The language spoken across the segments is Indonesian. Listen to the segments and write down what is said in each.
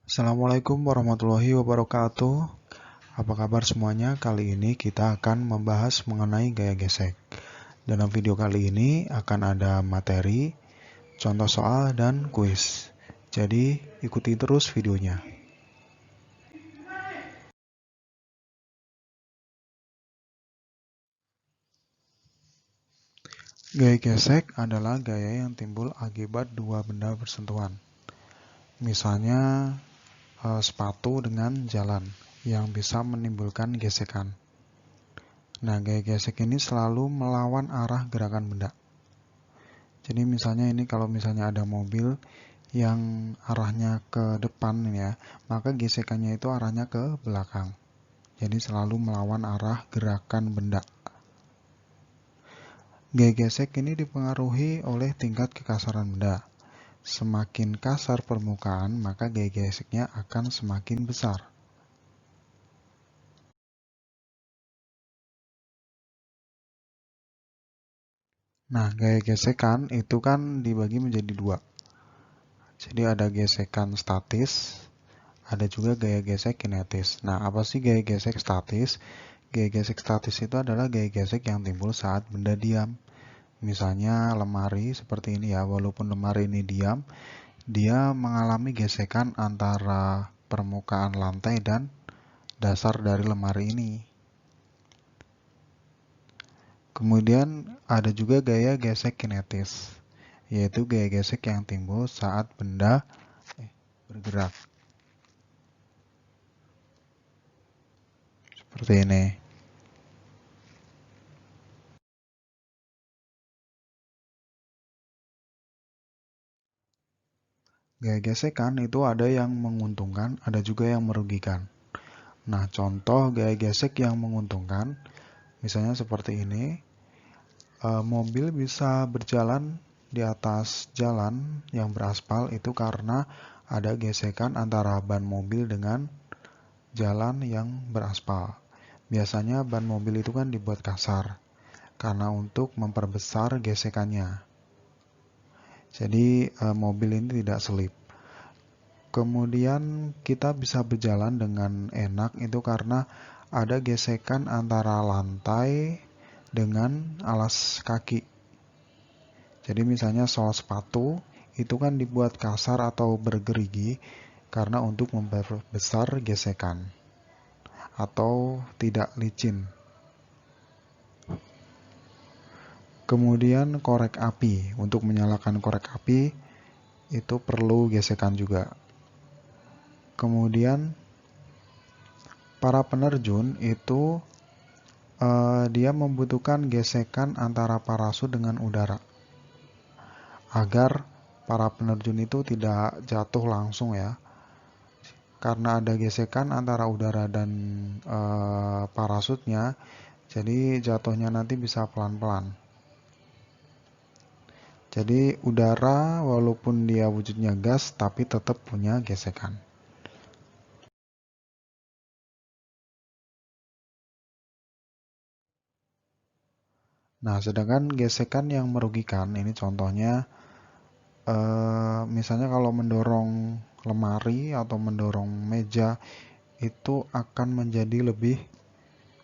Assalamualaikum warahmatullahi wabarakatuh. Apa kabar semuanya? Kali ini kita akan membahas mengenai gaya gesek. Dalam video kali ini akan ada materi, contoh soal, dan kuis. Jadi ikuti terus videonya. Gaya gesek adalah gaya yang timbul akibat dua benda bersentuhan. Misalnya sepatu dengan jalan yang bisa menimbulkan gesekan. Nah, gaya gesek ini selalu melawan arah gerakan benda. Jadi misalnya ini kalau misalnya ada mobil yang arahnya ke depan ya, maka gesekannya itu arahnya ke belakang. Jadi selalu melawan arah gerakan benda. Gaya gesek ini dipengaruhi oleh tingkat kekasaran benda. Semakin kasar permukaan, maka gaya geseknya akan semakin besar. Nah, gaya gesekan itu kan dibagi menjadi dua. Jadi ada gesekan statis, ada juga gaya gesek kinetis. Nah, apa sih gaya gesek statis? Gaya gesek statis itu adalah gaya gesek yang timbul saat benda diam. Misalnya lemari seperti ini ya, walaupun lemari ini diam, dia mengalami gesekan antara permukaan lantai dan dasar dari lemari ini. Kemudian ada juga gaya gesek kinetis, yaitu gaya gesek yang timbul saat benda bergerak. Seperti ini. Gaya gesekan itu ada yang menguntungkan, ada juga yang merugikan. Nah, contoh gaya gesek yang menguntungkan, misalnya seperti ini, mobil bisa berjalan di atas jalan yang beraspal itu karena ada gesekan antara ban mobil dengan jalan yang beraspal. Biasanya ban mobil itu kan dibuat kasar, karena untuk memperbesar gesekannya. Jadi mobil ini tidak selip. Kemudian kita bisa berjalan dengan enak itu karena ada gesekan antara lantai dengan alas kaki. Jadi misalnya sol sepatu itu kan dibuat kasar atau bergerigi karena untuk memperbesar gesekan atau tidak licin. Kemudian korek api. Untuk menyalakan korek api itu perlu gesekan juga. Kemudian para penerjun itu dia membutuhkan gesekan antara parasut dengan udara agar para penerjun itu tidak jatuh langsung ya, karena ada gesekan antara udara dan parasutnya, jadi jatuhnya nanti bisa pelan-pelan. Jadi udara walaupun dia wujudnya gas tapi tetap punya gesekan. Nah, sedangkan gesekan yang merugikan, ini contohnya misalnya kalau mendorong lemari atau mendorong meja itu akan menjadi lebih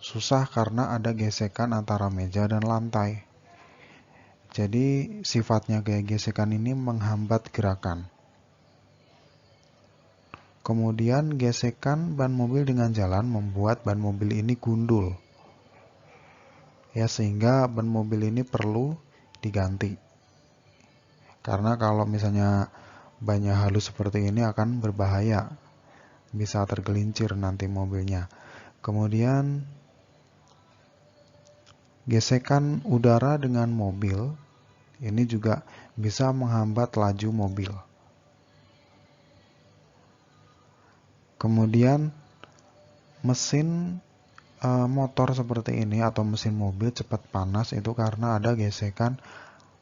susah karena ada gesekan antara meja dan lantai. Jadi sifatnya kayak gesekan ini menghambat gerakan. Kemudian gesekan ban mobil dengan jalan membuat ban mobil ini gundul. Ya, sehingga ban mobil ini perlu diganti. Karena kalau misalnya bannya halus seperti ini akan berbahaya. Bisa tergelincir nanti mobilnya. Kemudian gesekan udara dengan mobil ini juga bisa menghambat laju mobil. Kemudian mesin motor seperti ini atau mesin mobil cepat panas itu karena ada gesekan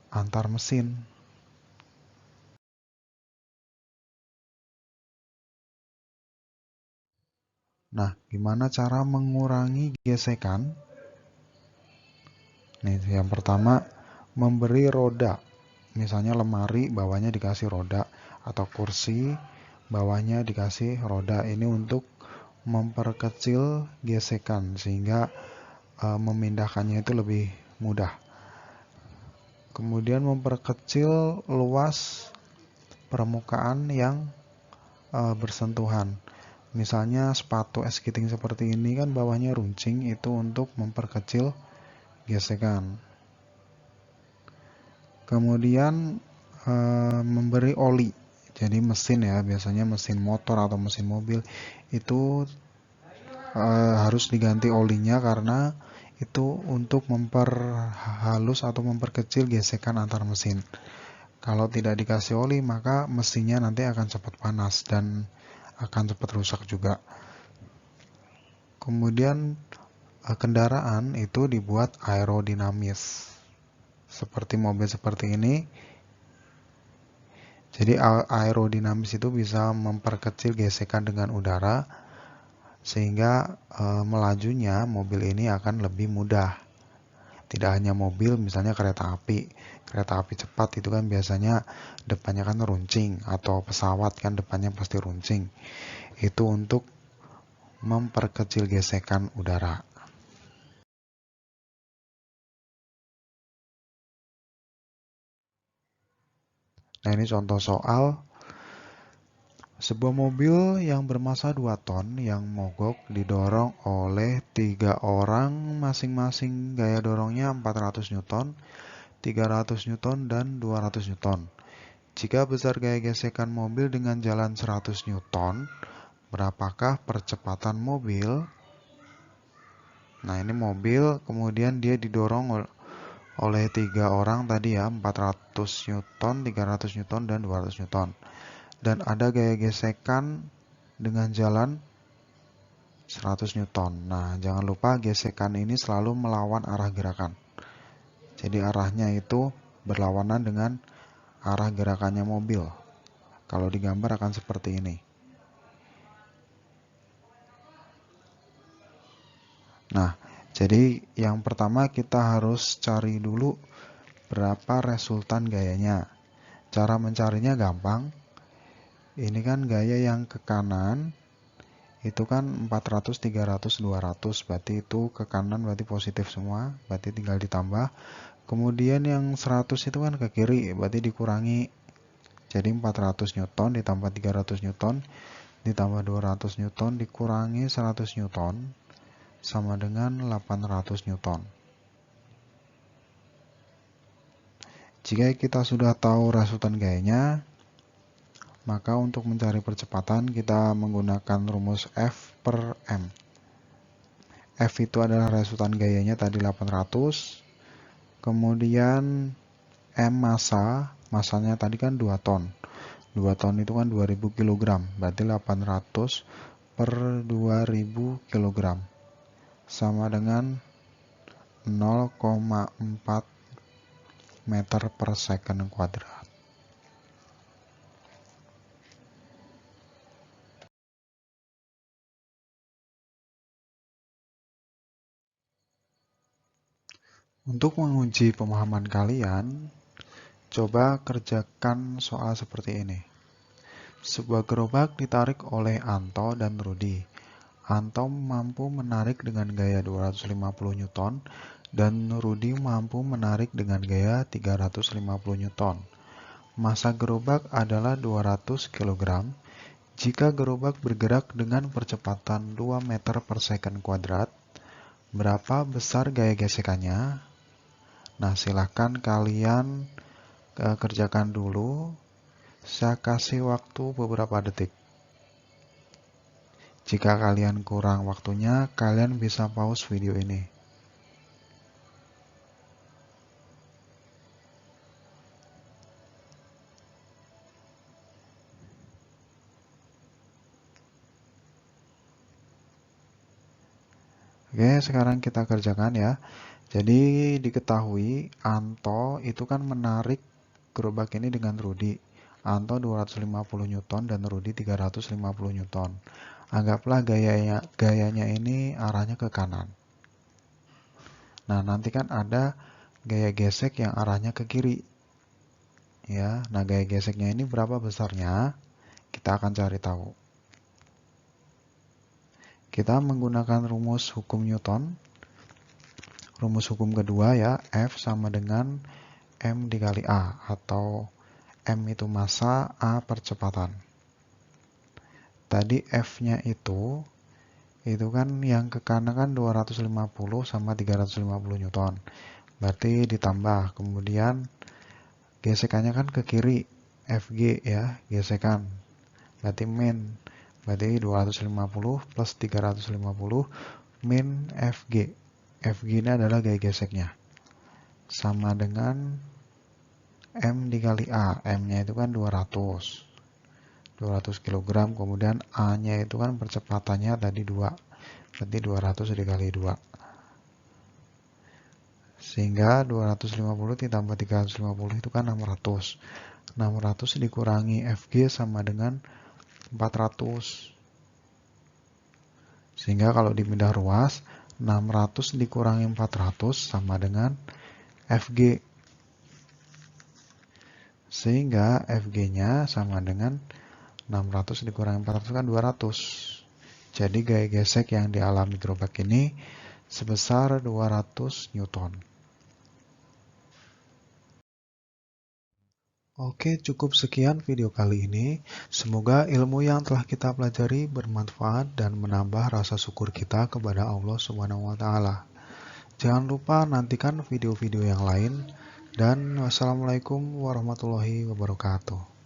antar mesin. Nah, gimana cara mengurangi gesekan? Nih, yang pertama, memberi roda. Misalnya lemari bawahnya dikasih roda atau kursi bawahnya dikasih roda. Ini untuk memperkecil gesekan sehingga memindahkannya itu lebih mudah. Kemudian memperkecil luas permukaan yang bersentuhan. Misalnya sepatu skating seperti ini kan bawahnya runcing, itu untuk memperkecil gesekan. Kemudian memberi oli. Jadi mesin ya, biasanya mesin motor atau mesin mobil itu harus diganti olinya karena itu untuk memperhalus atau memperkecil gesekan antar mesin. Kalau tidak dikasih oli, maka mesinnya nanti akan cepat panas dan akan cepat rusak juga. Kemudian kendaraan itu dibuat aerodinamis. Seperti mobil seperti ini. Jadi aerodinamis itu bisa memperkecil gesekan dengan udara sehingga melajunya mobil ini akan lebih mudah. Tidak hanya mobil, misalnya kereta api cepat itu kan biasanya depannya kan runcing, atau pesawat kan depannya pasti runcing. Itu untuk memperkecil gesekan udara. Nah, ini contoh soal sebuah mobil yang bermassa 2 ton yang mogok didorong oleh 3 orang, masing-masing gaya dorongnya 400 Newton, 300 Newton, dan 200 Newton. Jika besar gaya gesekan mobil dengan jalan 100 Newton, berapakah percepatan mobil? Nah, ini mobil, kemudian dia didorong oleh 3 orang tadi ya, 400 Newton, 300 Newton, dan 200 Newton. Dan ada gaya gesekan dengan jalan 100 Newton. Nah, jangan lupa gesekan ini selalu melawan arah gerakan. Jadi arahnya itu berlawanan dengan arah gerakannya mobil. Kalau digambar akan seperti ini. Nah, jadi yang pertama kita harus cari dulu berapa resultan gayanya. Cara mencarinya gampang. Ini kan gaya yang ke kanan, itu kan 400, 300, 200, berarti itu ke kanan berarti positif semua, berarti tinggal ditambah. Kemudian yang 100 itu kan ke kiri, berarti dikurangi. Jadi 400 Newton ditambah 300 Newton ditambah 200 Newton dikurangi 100 Newton sama dengan 800 Newton. Jika kita sudah tahu resultan gayanya, maka untuk mencari percepatan kita menggunakan rumus F per M. F itu adalah resultan gayanya tadi 800. Kemudian M masanya tadi kan 2 ton. 2 ton itu kan 2000 kg. Berarti 800 per 2000 kg. Sama dengan 0,4 meter per second kuadrat. Untuk menguji pemahaman kalian, coba kerjakan soal seperti ini. Sebuah gerobak ditarik oleh Anto dan Rudi. Anto mampu menarik dengan gaya 250 Newton dan Rudi mampu menarik dengan gaya 350 Newton. Massa gerobak adalah 200 kg. Jika gerobak bergerak dengan percepatan 2 meter per second kuadrat, berapa besar gaya gesekannya? Nah, silahkan kalian kerjakan dulu. Saya kasih waktu beberapa detik. Jika kalian kurang waktunya, kalian bisa pause video ini. Oke, sekarang kita kerjakan ya. Jadi diketahui Anto itu kan menarik gerobak ini dengan Rudi. Anto 250 Newton dan Rudi 350 Newton. Anggaplah gayanya ini arahnya ke kanan. Nah, nanti kan ada gaya gesek yang arahnya ke kiri. Ya, nah gaya geseknya ini berapa besarnya? Kita akan cari tahu. Kita menggunakan rumus hukum Newton. Rumus hukum kedua ya, F sama dengan M dikali A, atau M itu massa, A percepatan. Tadi F-nya itu kan yang ke kanan kan 250 sama 350 Newton. Berarti ditambah, kemudian gesekannya kan ke kiri, FG ya, gesekan. Berarti min, berarti 250 plus 350 min FG. FG ini adalah gaya geseknya. Sama dengan M dikali A, M-nya itu kan 200 kg, kemudian A-nya itu kan percepatannya tadi 2, berarti 200 dikali 2. Sehingga 250 ditambah 350 itu kan 600. 600 dikurangi FG sama dengan 400. Sehingga kalau dipindah ruas, 600 dikurangi 400 sama dengan FG. Sehingga FG-nya sama dengan 600 dikurangi 400 kan 200. Jadi gaya gesek yang dialami gerobak ini sebesar 200 Newton. Oke, cukup sekian video kali ini. Semoga ilmu yang telah kita pelajari bermanfaat dan menambah rasa syukur kita kepada Allah Subhanahu wa taala. Jangan lupa nantikan video-video yang lain dan wassalamualaikum warahmatullahi wabarakatuh.